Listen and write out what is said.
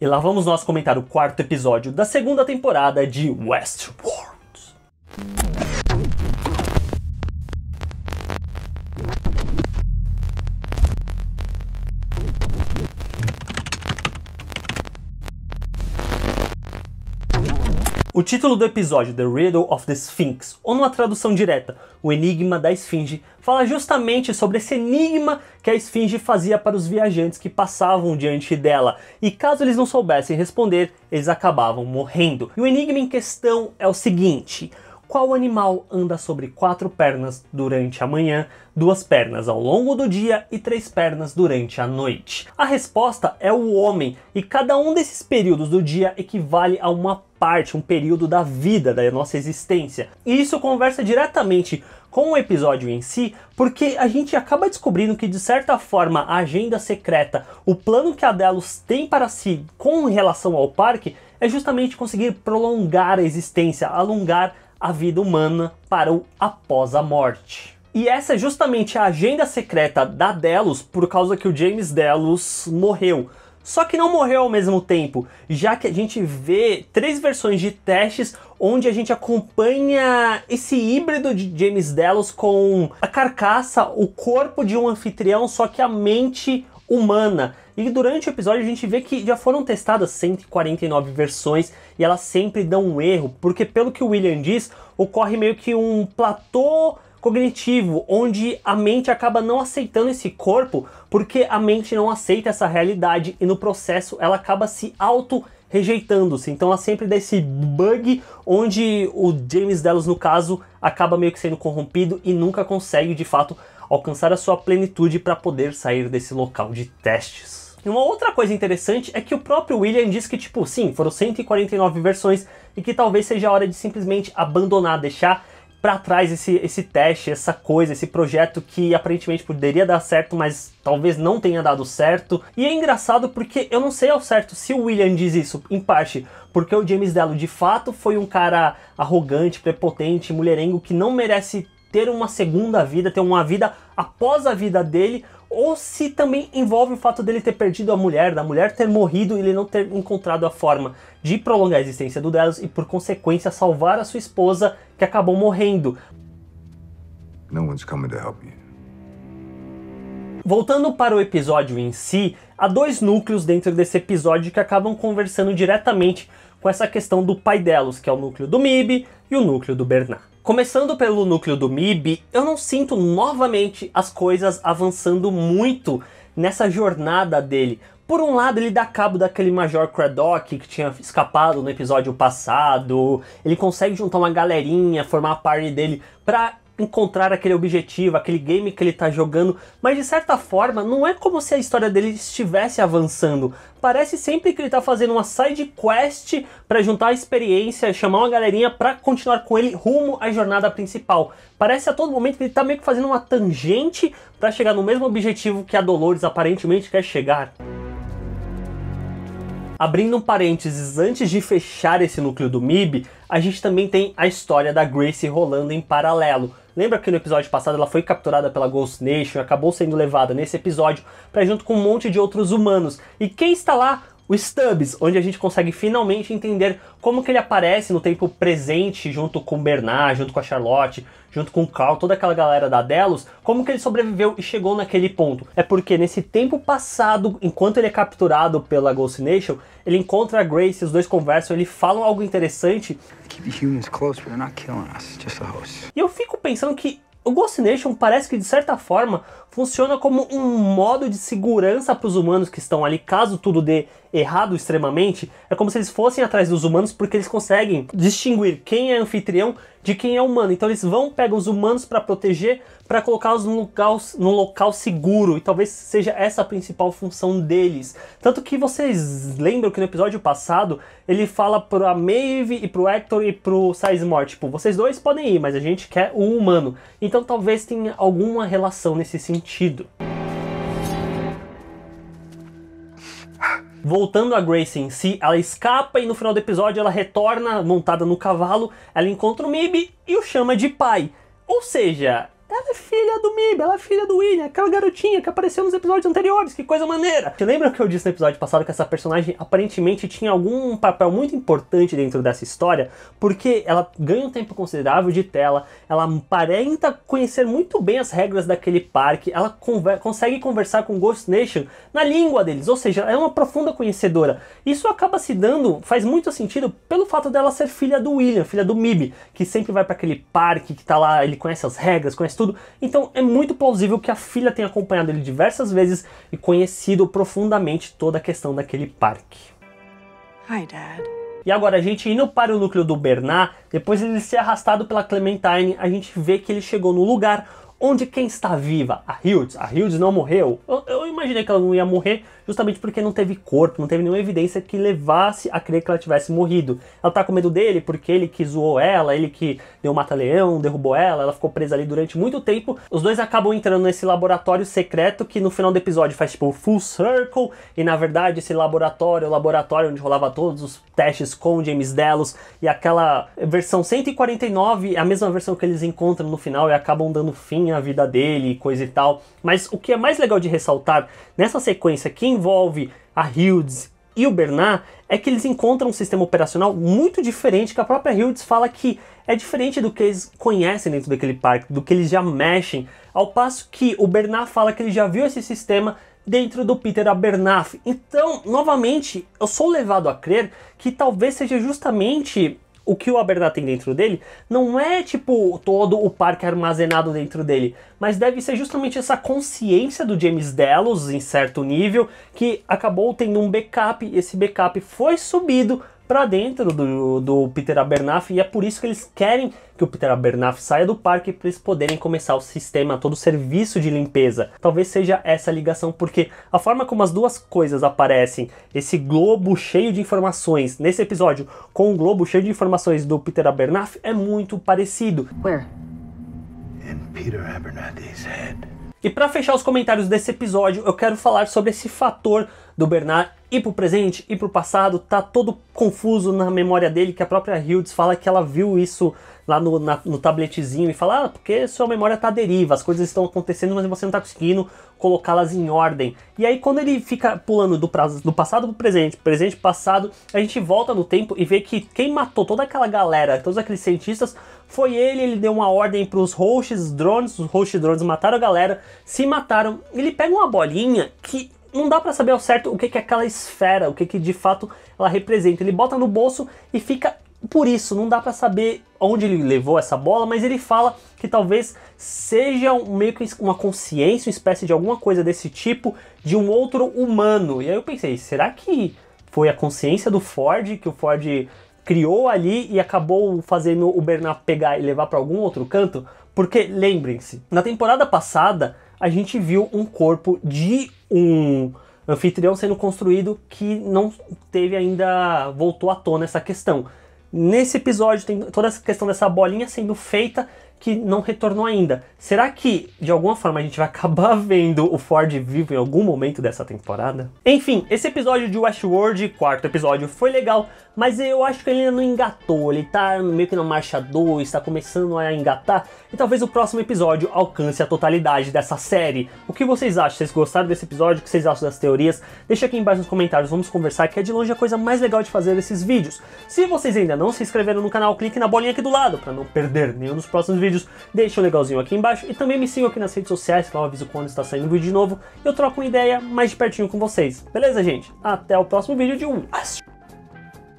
E lá vamos nós comentar o quarto episódio da segunda temporada de Westworld. O título do episódio, The Riddle of the Sphinx, ou numa tradução direta, O Enigma da Esfinge, fala justamente sobre esse enigma que a Esfinge fazia para os viajantes que passavam diante dela, e caso eles não soubessem responder, eles acabavam morrendo. E o enigma em questão é o seguinte: qual animal anda sobre 4 pernas durante a manhã, 2 pernas ao longo do dia e 3 pernas durante a noite? A resposta é o homem, e cada um desses períodos do dia equivale a uma parte, um período da vida, da nossa existência. E isso conversa diretamente com o episódio em si, porque a gente acaba descobrindo que, de certa forma, a agenda secreta, o plano que a Delos tem para si com relação ao parque, é justamente conseguir prolongar a existência, alongar a vida humana para o após a morte. E essa é justamente a agenda secreta da Delos, por causa que o James Delos morreu. Só que não morreu ao mesmo tempo, já que a gente vê 3 versões de testes onde a gente acompanha esse híbrido de James Delos com a carcaça, o corpo de um anfitrião, só que a mente humana. E durante o episódio a gente vê que já foram testadas 149 versões e elas sempre dão um erro, porque pelo que o William diz, ocorre meio que um platô cognitivo, onde a mente acaba não aceitando esse corpo, porque a mente não aceita essa realidade e no processo ela acaba se auto-rejeitando-se. Então ela sempre dá esse bug onde o James Delos, no caso, acaba meio que sendo corrompido e nunca consegue, de fato, alcançar a sua plenitude para poder sair desse local de testes. E uma outra coisa interessante é que o próprio William diz que, tipo, sim, foram 149 versões e que talvez seja a hora de simplesmente abandonar, deixar para trás esse teste, essa coisa, esse projeto que aparentemente poderia dar certo, mas talvez não tenha dado certo. E é engraçado porque eu não sei ao certo se o William diz isso, em parte, porque o James Delos de fato foi um cara arrogante, prepotente, mulherengo, que não merece ter uma segunda vida, ter uma vida após a vida dele, ou se também envolve o fato dele ter perdido a mulher, da mulher ter morrido e ele não ter encontrado a forma de prolongar a existência do Delos e, por consequência, salvar a sua esposa, que acabou morrendo. No one's coming to help you. Voltando para o episódio em si, há 2 núcleos dentro desse episódio que acabam conversando diretamente com essa questão do pai Delos, que é o núcleo do Mib e o núcleo do Bernard. Começando pelo núcleo do Mib, eu não sinto novamente as coisas avançando muito nessa jornada dele. Por um lado, ele dá cabo daquele Major Craddock que tinha escapado no episódio passado, ele consegue juntar uma galerinha, formar a party dele pra encontrar aquele objetivo, aquele game que ele tá jogando, mas de certa forma não é como se a história dele estivesse avançando. Parece sempre que ele tá fazendo uma side quest pra juntar a experiência, chamar uma galerinha pra continuar com ele rumo à jornada principal. Parece a todo momento que ele tá meio que fazendo uma tangente pra chegar no mesmo objetivo que a Dolores aparentemente quer chegar. Abrindo um parênteses, antes de fechar esse núcleo do Mib, a gente também tem a história da Gracie rolando em paralelo. Lembra que no episódio passado ela foi capturada pela Ghost Nation e acabou sendo levada nesse episódio para junto com um monte de outros humanos. E quem está lá? O Stubbs, onde a gente consegue finalmente entender como que ele aparece no tempo presente junto com o Bernard, junto com a Charlotte, junto com o Carl, toda aquela galera da Delos, como que ele sobreviveu e chegou naquele ponto. É porque nesse tempo passado, enquanto ele é capturado pela Ghost Nation, ele encontra a Grace, os dois conversam, eles falam algo interessante. Keep the humans close, but they're not killing us, just the hosts. E eu fico pensando que o Ghost Nation parece que, de certa forma, funciona como um modo de segurança para os humanos que estão ali, caso tudo dê errado extremamente. É como se eles fossem atrás dos humanos, porque eles conseguem distinguir quem é anfitrião de quem é humano. Então eles pegam os humanos para proteger, para colocá-los num local seguro. E talvez seja essa a principal função deles. Tanto que vocês lembram que no episódio passado, ele fala pra Maeve e pro Hector e pro Sizemore, tipo, vocês dois podem ir, mas a gente quer o humano. Então talvez tenha alguma relação nesse sentido. Voltando a Grace em si, ela escapa e no final do episódio ela retorna montada no cavalo, ela encontra o Mib e o chama de pai. Ou seja, ela ela é filha do Mib, ela é filha do William, aquela garotinha que apareceu nos episódios anteriores, que coisa maneira. Você lembra que eu disse no episódio passado que essa personagem aparentemente tinha algum papel muito importante dentro dessa história, porque ela ganha um tempo considerável de tela, ela aparenta conhecer muito bem as regras daquele parque, ela consegue conversar com Ghost Nation na língua deles, ou seja, ela é uma profunda conhecedora. Isso acaba se dando, faz muito sentido pelo fato dela ser filha do William, filha do Mib, que sempre vai para aquele parque, que tá lá, ele conhece as regras, conhece tudo. Então é muito plausível que a filha tenha acompanhado ele diversas vezes e conhecido profundamente toda a questão daquele parque. Hi, Dad. E agora, a gente indo para o núcleo do Bernard, depois de ele ser arrastado pela Clementine, a gente vê que ele chegou no lugar onde quem está viva? A Hildes. A Hildes não morreu. Eu imaginei que ela não ia morrer justamente porque não teve corpo, não teve nenhuma evidência que levasse a crer que ela tivesse morrido. Ela tá com medo dele porque ele que zoou ela, ele que deu mata-leão, derrubou ela ficou presa ali durante muito tempo. Os dois acabam entrando nesse laboratório secreto que no final do episódio faz tipo full circle, e na verdade esse laboratório é o laboratório onde rolava todos os testes com James Delos, e aquela versão 149 é a mesma versão que eles encontram no final e acabam dando fim à vida dele e coisa e tal. Mas o que é mais legal de ressaltar nessa sequência que envolve a Hildes e o Bernard é que eles encontram um sistema operacional muito diferente, que a própria Hildes fala que é diferente do que eles conhecem dentro daquele parque, do que eles já mexem, ao passo que o Bernard fala que ele já viu esse sistema dentro do Peter Abernathy. Então, novamente, eu sou levado a crer que talvez seja justamente o que o Abernathy tem dentro dele, não é tipo todo o parque armazenado dentro dele, mas deve ser justamente essa consciência do James Delos em certo nível, que acabou tendo um backup, e esse backup foi subido para dentro do Peter Abernathy, e é por isso que eles querem que o Peter Abernathy saia do parque para eles poderem começar o sistema, todo o serviço de limpeza. Talvez seja essa a ligação, porque a forma como as duas coisas aparecem, esse globo cheio de informações nesse episódio com o globo cheio de informações do Peter Abernathy é muito parecido. Where? In Peter Abernathy's head. E para fechar os comentários desse episódio, eu quero falar sobre esse fator do Bernard ir pro presente, ir pro passado, tá todo confuso na memória dele, que a própria Hildes fala que ela viu isso lá no tabletezinho e fala, porque sua memória tá à deriva, as coisas estão acontecendo, mas você não tá conseguindo colocá-las em ordem. E aí quando ele fica pulando do passado pro presente, presente passado, a gente volta no tempo e vê que quem matou toda aquela galera, todos aqueles cientistas, foi ele deu uma ordem pros hosts drones, os host drones mataram a galera, se mataram, ele pega uma bolinha que não dá pra saber ao certo o que é aquela esfera, o que de fato ela representa. Ele bota no bolso e fica por isso, não dá pra saber onde ele levou essa bola, mas ele fala que talvez seja meio que uma consciência, uma espécie de alguma coisa desse tipo, de um outro humano. E aí eu pensei, será que foi a consciência do Ford, que o Ford criou ali e acabou fazendo o Bernard pegar e levar pra algum outro canto? Porque, lembrem-se, na temporada passada, a gente viu um corpo de um anfitrião sendo construído que não teve ainda, voltou à tona essa questão. Nesse episódio tem toda essa questão dessa bolinha sendo feita que não retornou ainda. Será que, de alguma forma, a gente vai acabar vendo o Ford vivo em algum momento dessa temporada? Enfim, esse episódio de Westworld, quarto episódio, foi legal, mas eu acho que ele ainda não engatou. Ele tá meio que na marcha 2, tá começando a engatar, e talvez o próximo episódio alcance a totalidade dessa série. O que vocês acham? Vocês gostaram desse episódio? O que vocês acham das teorias? Deixa aqui embaixo nos comentários, vamos conversar, que é de longe a coisa mais legal de fazer esses vídeos. Se vocês ainda não se inscreveram no canal, clique na bolinha aqui do lado, para não perder nenhum dos próximos vídeos. Deixa um legalzinho aqui embaixo e também me sigam aqui nas redes sociais, que eu aviso quando está saindo um vídeo de novo. Eu troco uma ideia mais de pertinho com vocês. Beleza, gente? Até o próximo vídeo de